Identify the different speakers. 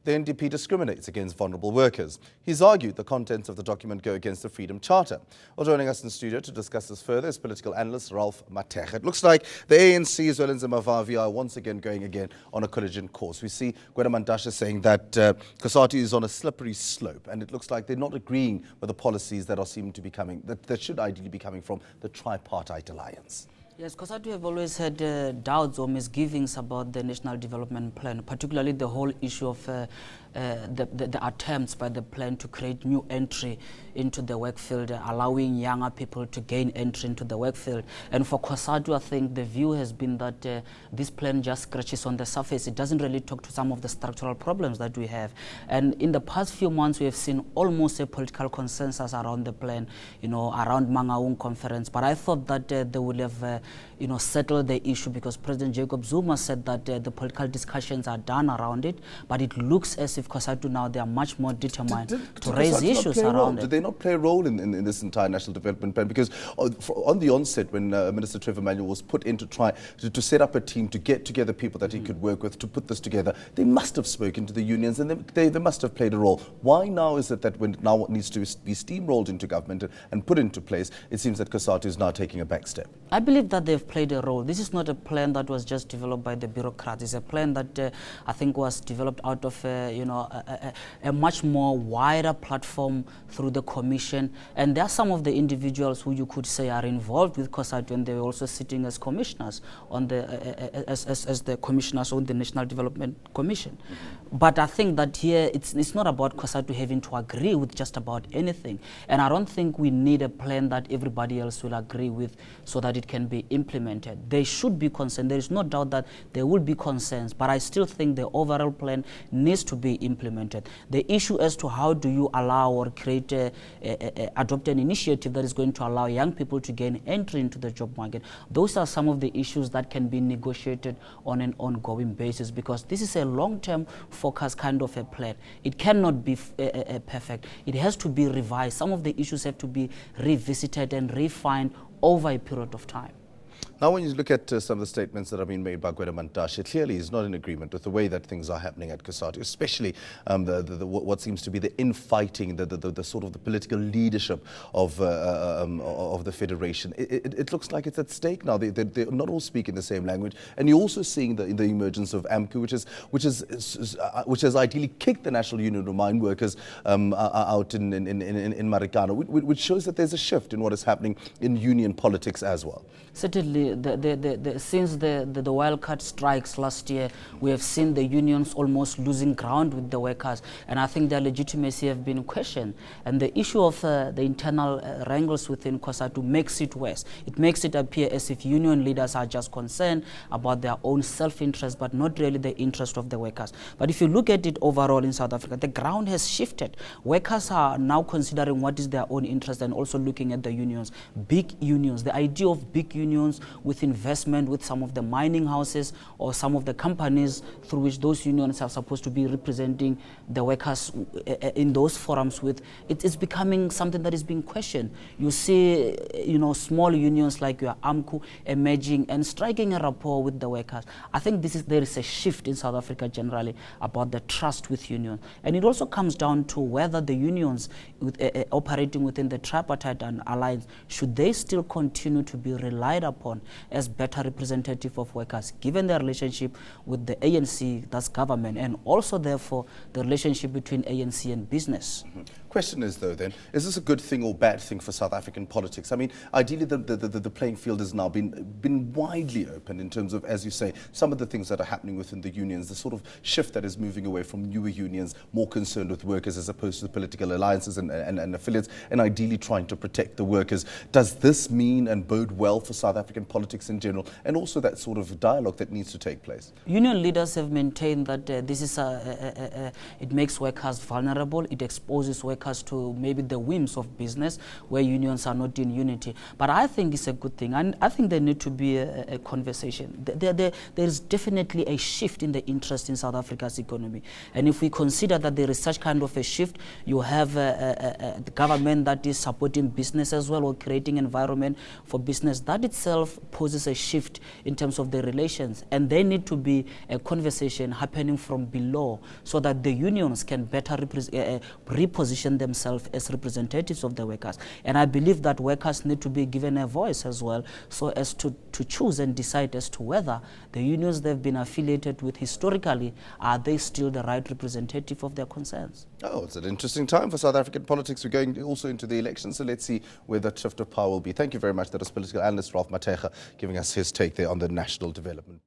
Speaker 1: The NDP discriminates against vulnerable workers. He's argued the contents of the document go against the Freedom Charter. Well, joining us in studio to discuss this further is political analyst Ralph Mathekga. It looks like the ANC as well as Mavavi are once again going on a collision course. We see Gwede Mantashe saying that COSATU is on a slippery slope, and it looks like they're not agreeing with the policies that that should ideally be coming from the tripartite alliance.
Speaker 2: Yes, COSATU have always had doubts or misgivings about the National Development Plan, particularly the whole issue of the attempts by the plan to create new entry into the work field, allowing younger people to gain entry into the work field. And for COSATU, I think the view has been that this plan just scratches on the surface. It doesn't really talk to some of the structural problems that we have. And in the past few months, we have seen almost a political consensus around the plan, around Mangaung conference. But I thought that they would have settled the issue, because President Jacob Zuma said that the political discussions are done around it. But it looks as if COSATU now, they are much more determined to raise issues around it.
Speaker 1: Did they not play a role in this entire National Development Plan? Because on the onset, when Minister Trevor Manuel was put in to try to set up a team to get together people that he could work with to put this together, they must have spoken to the unions, and they must have played a role. Why now is it that when now what needs to be steamrolled into government and put into place, it seems that COSATU is now taking a back step?
Speaker 2: I believe that they've played a role. This is not a plan that was just developed by the bureaucrats. It's a plan that I think was developed out of a much more wider platform through the commission. And there are some of the individuals who you could say are involved with COSATU, and they're also sitting as commissioners on the as the commissioners on the National Development Commission. But I think that here it's not about COSATU having to agree with just about anything. And I don't think we need a plan that everybody else will agree with so that it can be implemented. There should be consent. There is no doubt that there will be consensus, but I still think the overall plan needs to be implemented. The issue as to how do you allow or create adopt an initiative that is going to allow young people to gain entry into the job market, those are some of the issues that can be negotiated on an ongoing basis, because this is a long-term focus kind of a plan. It cannot be perfect. It has to be revised. Some of the issues have to be revisited and refined over a period of time.
Speaker 1: Now, when you look at some of the statements that have been made by Gwede Mantashe, clearly he's not in agreement with the way that things are happening at COSATU, especially what seems to be the infighting, the sort of the political leadership of the federation. It looks like it's at stake now. They're not all speaking the same language, and you're also seeing the emergence of AMCU, which has ideally kicked the National Union of Mine Workers out in Marikana, which shows that there's a shift in what is happening in union politics as well.
Speaker 2: Certainly, since the wildcard strikes last year, we have seen the unions almost losing ground with the workers, and I think their legitimacy have been questioned. And the issue of the internal wrangles within COSATU makes it worse. It makes it appear as if union leaders are just concerned about their own self-interest, but not really the interest of the workers. But if you look at it overall in South Africa, the ground has shifted. Workers are now considering what is their own interest and also looking at the unions, big unions. The idea of big unions with investment with some of the mining houses or some of the companies through which those unions are supposed to be representing the workers in those forums with, it is becoming something that is being questioned. You see, small unions like your AMCU emerging and striking a rapport with the workers. I think there is a shift in South Africa generally about the trust with unions. And it also comes down to whether the unions operating within the tripartite alliance, should they still continue to be relied upon as better representative of workers, given their relationship with the ANC, that's government, and also therefore the relationship between ANC and business.
Speaker 1: Question is, though, then, is this a good thing or bad thing for South African politics? I mean, ideally the playing field has now been widely open in terms of, as you say, some of the things that are happening within the unions, the sort of shift that is moving away from newer unions, more concerned with workers as opposed to the political alliances and affiliates, and ideally trying to protect the workers. Does this mean and bode well for South African politics in general, and also that sort of dialogue that needs to take place?
Speaker 2: Union leaders have maintained that this is it makes workers vulnerable, it exposes workers workers to maybe the whims of business, where unions are not in unity. But I think it's a good thing, and I think there need to be a conversation. There is definitely a shift in the interest in South Africa's economy, and if we consider that there is such kind of a shift, you have the government that is supporting business as well, or creating environment for business. That itself poses a shift in terms of the relations, and there need to be a conversation happening from below so that the unions can better reposition themselves as representatives of the workers. And I believe that workers need to be given a voice as well, so as to choose and decide as to whether the unions they've been affiliated with historically, are they still the right representative of their concerns.
Speaker 1: Oh, it's an interesting time for South African politics. We're going also into the elections, so let's see where that shift of power will be. Thank you very much. That was political analyst Ralph Mathekga giving us his take there on the national development.